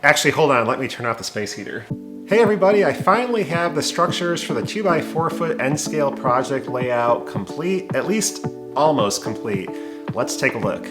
Actually, hold on, let me turn off the space heater. Hey everybody, I finally have the structures for the 2x4 foot N scale project layout complete, at least almost complete. Let's take a look.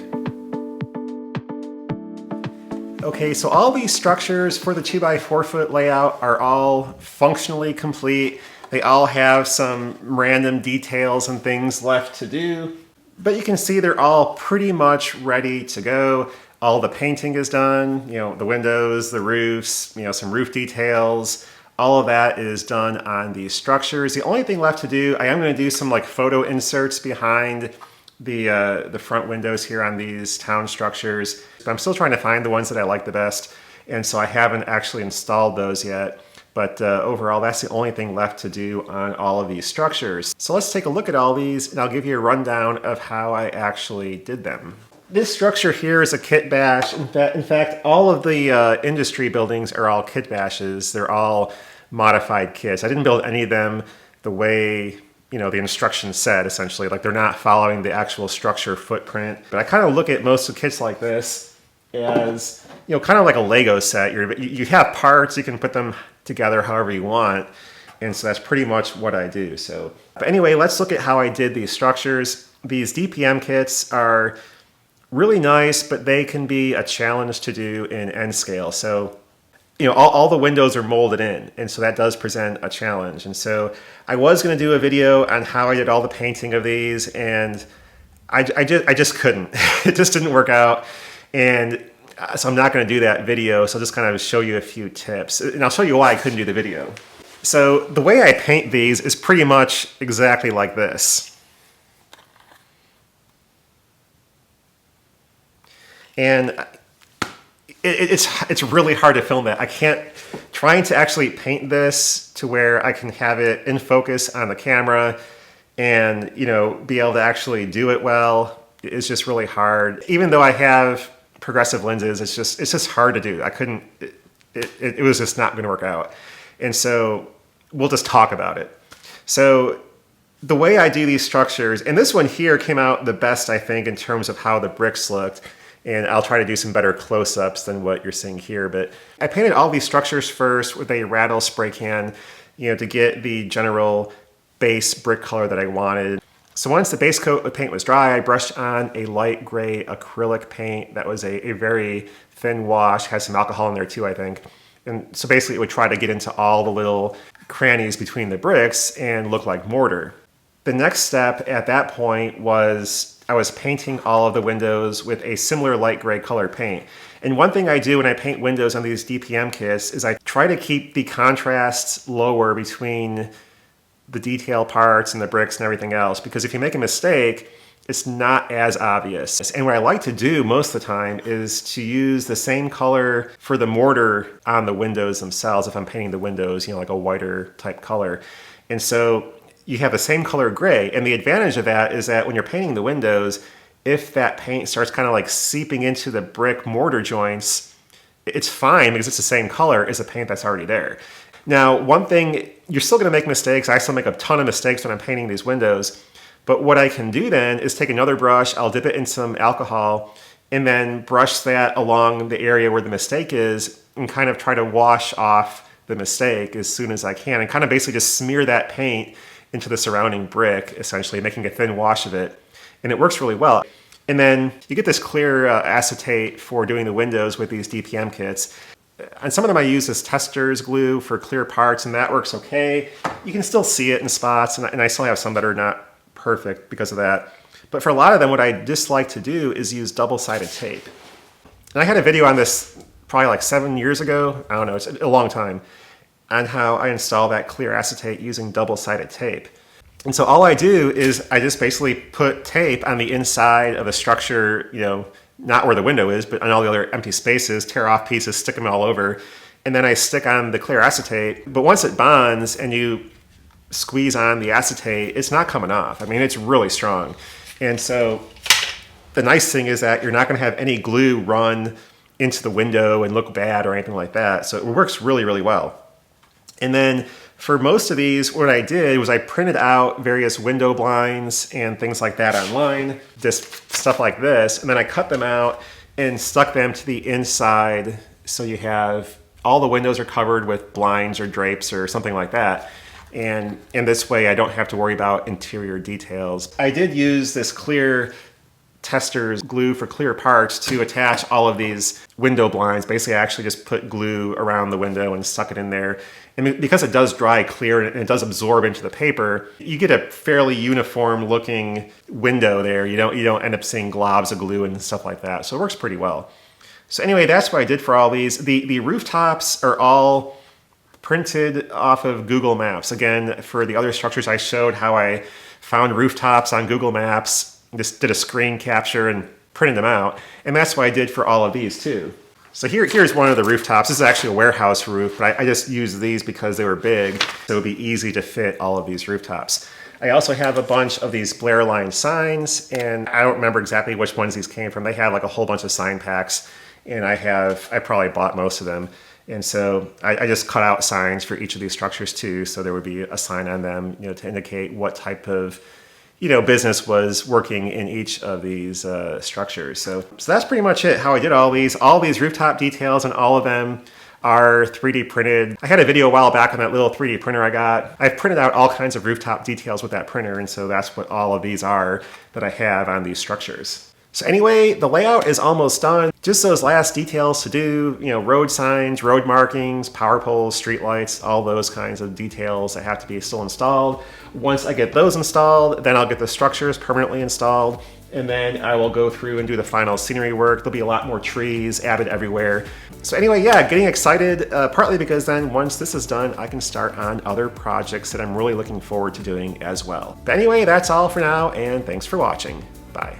Okay, so all these structures for the 2x4 foot layout are all functionally complete. They all have some random details and things left to do, but you can see they're all pretty much ready to go. All the painting is done, the windows, the roofs, some roof details, all of that is done on these structures. The only thing left to do, I am going to do some like photo inserts behind the front windows here on these town structures. But I'm still trying to find the ones that I like the best, and so I haven't actually installed those yet. But overall, that's the only thing left to do on all of these structures. So let's take a look at all these, and I'll give you a rundown of how I actually did them. This structure here is a kit bash. In fact, all of the industry buildings are all kit bashes. They're all modified kits. I didn't build any of them the way the instructions said, essentially. Like, they're not following the actual structure footprint. But I kind of look at most of kits like this as, kind of like a Lego set. You have parts, you can put them together however you want. And so that's pretty much what I do. But anyway, let's look at how I did these structures. These DPM kits are really nice, but they can be a challenge to do in N scale. So, all the windows are molded in, and so that does present a challenge. And so I was going to do a video on how I did all the painting of these, and I just couldn't. It just didn't work out. And so I'm not going to do that video. So I'll just kind of show you a few tips, and I'll show you why I couldn't do the video. So the way I paint these is pretty much exactly like this. And it's really hard to film that. Trying to actually paint this to where I can have it in focus on the camera and, be able to actually do it well is just really hard. Even though I have progressive lenses, it's just hard to do. It was just not going to work out. And so we'll just talk about it. So the way I do these structures, and this one here came out the best, I think, in terms of how the bricks looked. And I'll try to do some better close-ups than what you're seeing here. But I painted all these structures first with a rattle spray can, to get the general base brick color that I wanted. So once the base coat of paint was dry, I brushed on a light gray acrylic paint that was a very thin wash, had some alcohol in there too, I think. And so basically it would try to get into all the little crannies between the bricks and look like mortar. The next step at that point was I was painting all of the windows with a similar light gray color paint. And one thing I do when I paint windows on these DPM kits is I try to keep the contrasts lower between the detail parts and the bricks and everything else, because if you make a mistake, it's not as obvious. And what I like to do most of the time is to use the same color for the mortar on the windows themselves if I'm painting the windows, like a whiter type color. And so you have the same color gray, and the advantage of that is that when you're painting the windows, if that paint starts kind of like seeping into the brick mortar joints, it's fine because it's the same color as the paint that's already there. Now, one thing, you're still going to make mistakes. I still make a ton of mistakes when I'm painting these windows, but what I can do then is take another brush, I'll dip it in some alcohol, and then brush that along the area where the mistake is and kind of try to wash off the mistake as soon as I can, and kind of basically just smear that paint into the surrounding brick, essentially making a thin wash of it. And it works really well. And then you get this clear acetate for doing the windows with these DPM kits. And some of them I use as testers glue for clear parts, and that works okay. You can still see it in spots, and I still have some that are not perfect because of that. But for a lot of them, what I dislike to do is use double-sided tape. And I had a video on this probably like 7 years ago. I don't know, it's a long time, on how I install that clear acetate using double-sided tape. And so all I do is I just basically put tape on the inside of a structure, not where the window is, but on all the other empty spaces, tear off pieces, stick them all over, and then I stick on the clear acetate. But once it bonds and you squeeze on the acetate, it's not coming off. I mean, it's really strong. And so the nice thing is that you're not going to have any glue run into the window and look bad or anything like that. So it works really, really well. And then for most of these, what I did was I printed out various window blinds and things like that online, just stuff like this, and then I cut them out and stuck them to the inside So you have all the windows are covered with blinds or drapes or something like that. And in this way, I don't have to worry about interior details. I did use this clear Testors glue for clear parts to attach all of these window blinds. Basically, I actually just put glue around the window and stuck it in there. And because it does dry clear and it does absorb into the paper, you get a fairly uniform looking window there. You don't end up seeing globs of glue and stuff like that. So it works pretty well. So anyway, that's what I did for all these. The rooftops are all printed off of Google Maps. Again, for the other structures, I showed how I found rooftops on Google Maps. Just did a screen capture and printed them out. And that's what I did for all of these too. So here's one of the rooftops. This is actually a warehouse roof, but I just used these because they were big, so it would be easy to fit all of these rooftops. I also have a bunch of these Blair Line signs, and I don't remember exactly which ones these came from. They have like a whole bunch of sign packs, and I probably bought most of them. And so I just cut out signs for each of these structures too, so there would be a sign on them, to indicate what type of business was working in each of these structures. So that's pretty much it, how I did all these. All these rooftop details and all of them are 3D printed. I had a video a while back on that little 3D printer I got. I've printed out all kinds of rooftop details with that printer, and so that's what all of these are that I have on these structures. So anyway, the layout is almost done. Just those last details to do, road signs, road markings, power poles, street lights, all those kinds of details that have to be still installed. Once I get those installed, then I'll get the structures permanently installed, and then I will go through and do the final scenery work. There'll be a lot more trees added everywhere. So anyway, yeah, getting excited, partly because then once this is done, I can start on other projects that I'm really looking forward to doing as well. But anyway, that's all for now, and thanks for watching. Bye.